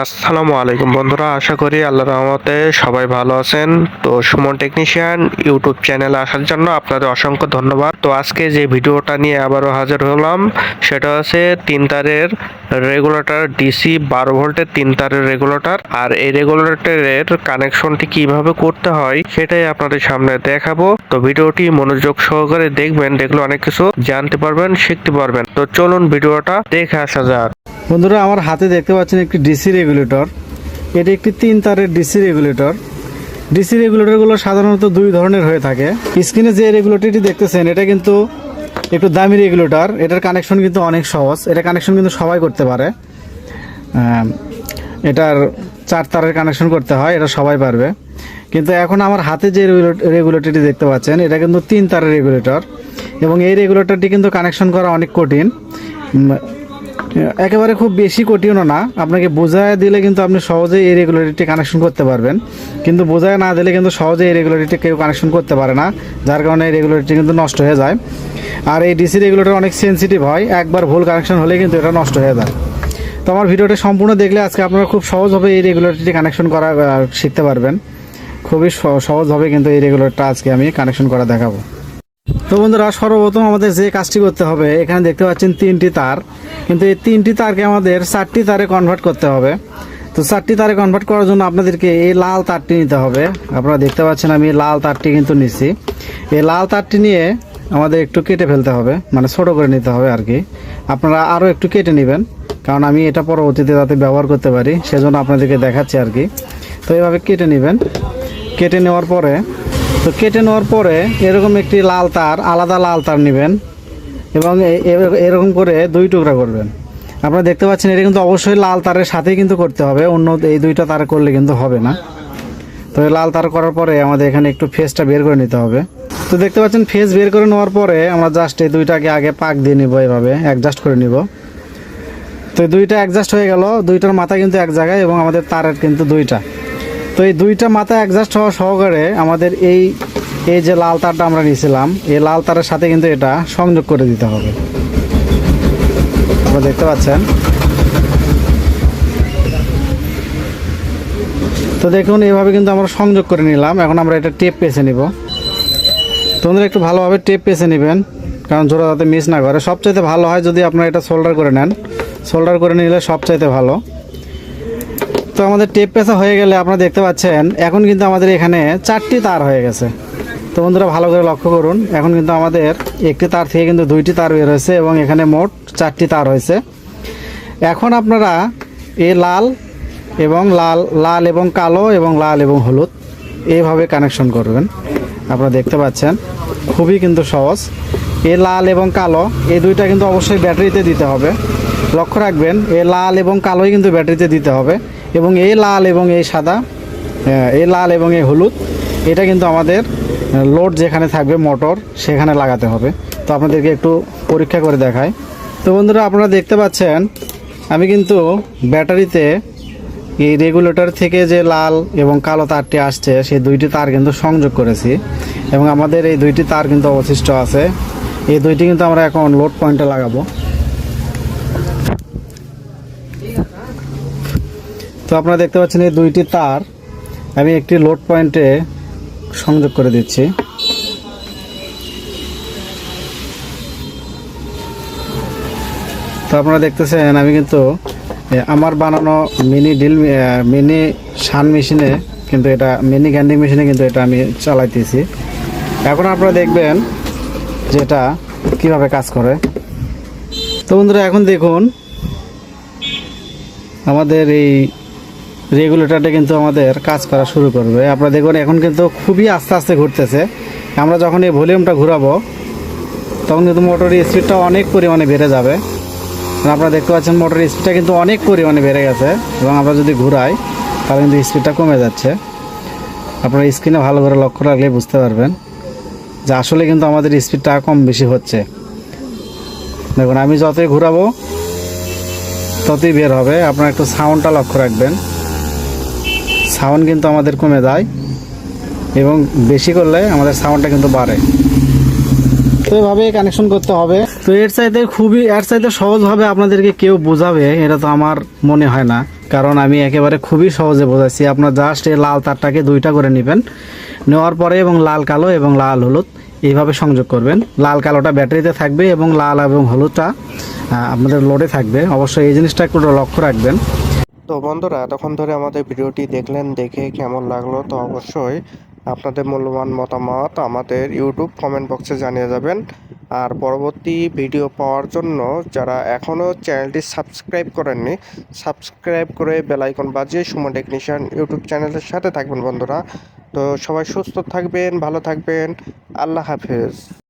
আসসালামু আলাইকুম বন্ধুরা, আশা করি আল্লাহর রহমতে সবাই ভালো আছেন। তো সুমন টেকনিশিয়ান ইউটিউব চ্যানেলে আসার জন্য আপনাদের অসংখ্য ধন্যবাদ। তো আজকে যে ভিডিওটা নিয়ে আবারও হাজির হলাম সেটা হচ্ছে 3 তারের রেগুলেটর, ডিসি 12 ভোল্টের 3 তারের রেগুলেটর। আর এই রেগুলেটরের কানেকশনটি কিভাবে করতে হয় সেটাই আপনাদের সামনে দেখাবো। তো ভিডিওটি মনোযোগ সহকারে দেখবেন, দেখলে অনেক কিছু জানতে পারবেন, শিখতে পারবেন। তো চলুন ভিডিওটা দেখে আসা যাক। বন্ধুরা, আমার হাতে দেখতে পাচ্ছেন একটি ডিসি রেগুলেটর। এটি একটি 3 তারের ডিসি রেগুলেটর। ডিসি রেগুলেটরগুলো সাধারণত দুই ধরনের হয়ে থাকে। স্ক্রিনে যে রেগুলেটরটি দেখতেছেন এটা কিন্তু একটু দামি রেগুলেটর। এটার কানেকশন কিন্তু অনেক সহজ, এটা কানেকশন কিন্তু সবাই করতে পারে। এটার 4 তারের কানেকশন করতে হয়, এটা সবাই পারবে। কিন্তু এখন আমার হাতে যে রেগুলেটরটি দেখতে পাচ্ছেন এটা কিন্তু 3 তারের রেগুলেটর, এবং এই রেগুলেটরটি কিন্তু কানেকশন করা অনেক কঠিন। একেবারে খুব বেশি কঠিনও না, আপনাকে বোঝায় দিলে কিন্তু আপনি সহজেই এই রেগুলেটরটি কানেকশন করতে পারবেন। কিন্তু বোঝায় না দিলে কিন্তু সহজেই এই রেগুলেটরটি কেউ কানেকশন করতে পারে না, যার কারণে এই রেগুলেটরটি কিন্তু নষ্ট হয়ে যায়। আর এই ডিসি রেগুলেটর অনেক সেনসিটিভ হয়, একবার ভুল কানেকশন হলে কিন্তু এটা নষ্ট হয়ে যায়। তো আমার ভিডিওটা সম্পূর্ণ দেখলে আজকে আপনারা খুব সহজভাবে এই রেগুলেটরটি কানেকশন করা শিখতে পারবেন। খুবই সহজভাবে কিন্তু এই রেগুলেটরটা আজকে আমি কানেকশন করা দেখাবো। তো বন্ধুরা, সর্বপ্রথম আমাদের যে কাজটি করতে হবে, এখানে দেখতে পাচ্ছেন 3টি তার, কিন্তু এই 3টি তারকে আমাদের 4টি তারে কনভার্ট করতে হবে। তো 4টি তারে কনভার্ট করার জন্য আপনাদেরকে এই লাল তারটি নিতে হবে। আপনারা দেখতে পাচ্ছেন আমি লাল তারটি কিন্তু নিচ্ছি। এই লাল তারটি নিয়ে আমাদের একটু কেটে ফেলতে হবে, মানে ছোট করে নিতে হবে আর কি। আপনারা আরও একটু কেটে নেবেন, কারণ আমি এটা পরবর্তীতে যাতে ব্যবহার করতে পারি সেজন্য আপনাদেরকে দেখাচ্ছি আর কি। তো এইভাবে কেটে নেবেন। কেটে নেওয়ার পরে এরকম একটি লাল তার, আলাদা লাল তার নেবেন এবং এরকম করে 2 টুকরা করবেন। আপনারা দেখতে পাচ্ছেন এটা কিন্তু অবশ্যই লাল তারের সাথেই কিন্তু করতে হবে, অন্য এই 2টা তার করলে কিন্তু হবে না। তো এই লাল তার করার পরে আমাদের এখানে একটু ফেসটা বের করে নিতে হবে। তো দেখতে পাচ্ছেন ফেস বের করে নেওয়ার পরে আমরা জাস্ট এই 2টাকে আগে পাক দিয়ে নিব, এভাবে অ্যাডজাস্ট করে নিব। তো এই 2টা অ্যাডজাস্ট হয়ে গেল, 2টার মাথা কিন্তু এক জায়গায় এবং আমাদের তারের কিন্তু 2টা। তো এই 2টা মাথা অ্যাডজাস্ট হওয়া সহকারে আমাদের এই যে লাল তারটা আমরা নিয়েছিলাম, এই লাল তারের সাথে কিন্তু এটা সংযোগ করে দিতে হবে। আপনারা দেখতে পাচ্ছেন। তো দেখুন এইভাবে কিন্তু আমরা সংযোগ করে নিলাম। এখন আমরা এটা টেপ পেঁচে নিব। তোমরা একটু ভালোভাবে টেপ পেঁচে নেবেন, কারণ জোড়া যাতে মিস না করে। সবচাইতে ভালো হয় যদি আপনারা এটা সোল্ডার করে নেন, সোল্ডার করে নিলে সবচাইতে ভালো। তো আমাদের টেপ পেঁচা হয়ে গেলে আপনারা দেখতে পাচ্ছেন এখন কিন্তু আমাদের এখানে 4টি তার হয়ে গেছে। তো বন্ধুরা ভালো করে লক্ষ্য করুন, এখন কিন্তু আমাদের একটি তার থেকে কিন্তু 2টি তার বের হয়েছে এবং এখানে মোট 4টি তার হয়েছে। এখন আপনারা এই লাল এবং কালো এবং লাল এবং হলুদ এইভাবে কানেকশন করবেন। আপনারা দেখতে পাচ্ছেন খুবই কিন্তু সহজ। এই লাল এবং কালো এই 2টা কিন্তু অবশ্যই ব্যাটারিতে দিতে হবে। লক্ষ্য রাখবেন এই লাল এবং কালোই কিন্তু ব্যাটারিতে দিতে হবে, এবং এই লাল এবং এই সাদা, এই লাল এবং এই হলুদ, এটা কিন্তু আমাদের লোড যেখানে থাকবে মোটর সেখানে লাগাতে হবে। তো আপনাদেরকে একটু পরীক্ষা করে দেখাই। তো বন্ধুরা আপনারা দেখতে পাচ্ছেন আমি কিন্তু ব্যাটারিতে এই রেগুলেটর থেকে যে লাল এবং কালো তারটি আসছে সেই 2টি তার কিন্তু সংযোগ করেছি, এবং আমাদের এই 2টি তার কিন্তু অবশিষ্ট আছে। এই 2টি কিন্তু আমরা এখন লোড পয়েন্টে লাগাবো। তো আপনারা দেখতে পাচ্ছেন এই 2টি তার আমি একটি লোড পয়েন্টে সংযোগ করে দিচ্ছি। তো আপনারা দেখতেছেন আমি কিন্তু আমার বানানো মিনি শান মেশিনে কিন্তু এটা মিনি গ্যান্ডিং মেশিনে কিন্তু এটা আমি চালাইতেছি। এখন আপনারা দেখবেন যে এটা কীভাবে কাজ করে। তো বন্ধুরা এখন দেখুন আমাদের এই রেগুলেটরটা কিন্তু আমাদের কাজ করা শুরু করবে। আপনারা দেখুন এখন কিন্তু খুবই আস্তে আস্তে ঘুরতেছে। আমরা যখন এই ভলিউমটা ঘোরাবো তখন কিন্তু মোটরের স্পিডটা অনেক পরিমাণে বেড়ে যাবে। আপনারা দেখতে পাচ্ছেন মোটরের স্পিডটা কিন্তু অনেক পরিমাণে বেড়ে গেছে, এবং আমরা যদি ঘুরাই তাহলে কিন্তু স্পিডটা কমে যাচ্ছে। আপনারা স্ক্রিনে ভালো করে লক্ষ্য রাখলে বুঝতে পারবেন যে আসলে কিন্তু আমাদের স্পিডটা কম বেশি হচ্ছে। দেখুন আমি যতই ঘুরাবো ততই বের হবে। আপনারা একটু সাউন্ডটা লক্ষ্য রাখবেন, সাউন্ড কিন্তু আমাদের কমে যায় এবং বেশি করলে আমাদের সাউন্ডটা কিন্তু বাড়ে। তো এভাবে কানেকশন করতে হবে। তো এর চাইতে সহজভাবে আপনাদেরকে কেউ বোঝাবে এটা তো আমার মনে হয় না, কারণ আমি একেবারে খুবই সহজে বোঝাচ্ছি। আপনার জাস্ট এই লাল তারটাকে দুইটা করে নেবেন, নেওয়ার পরে এবং লাল কালো এবং লাল হলুদ এইভাবে সংযোগ করবেন। লাল কালোটা ব্যাটারিতে থাকবে এবং লাল এবং হলুদটা আপনাদের লোডে থাকবে। অবশ্যই এই জিনিসটা একটু লক্ষ্য রাখবেন। তো বন্ধুরা, এতক্ষণ ধরে আমাদের ভিডিওটি দেখলেন, দেখে কেমন লাগলো তো অবশ্যই আপনাদের মূল্যবান মতামত আমাদের ইউটিউব কমেন্ট বক্সে জানিয়ে যাবেন। আর পরবর্তী ভিডিও পাওয়ার জন্য যারা এখনও চ্যানেলটি সাবস্ক্রাইব করেননি, সাবস্ক্রাইব করে বেল আইকন বাজিয়ে সুমন টেকনিশিয়ান ইউটিউব চ্যানেলের সাথে থাকবেন বন্ধুরা। তো সবাই সুস্থ থাকবেন, ভালো থাকবেন, আল্লাহ হাফেজ।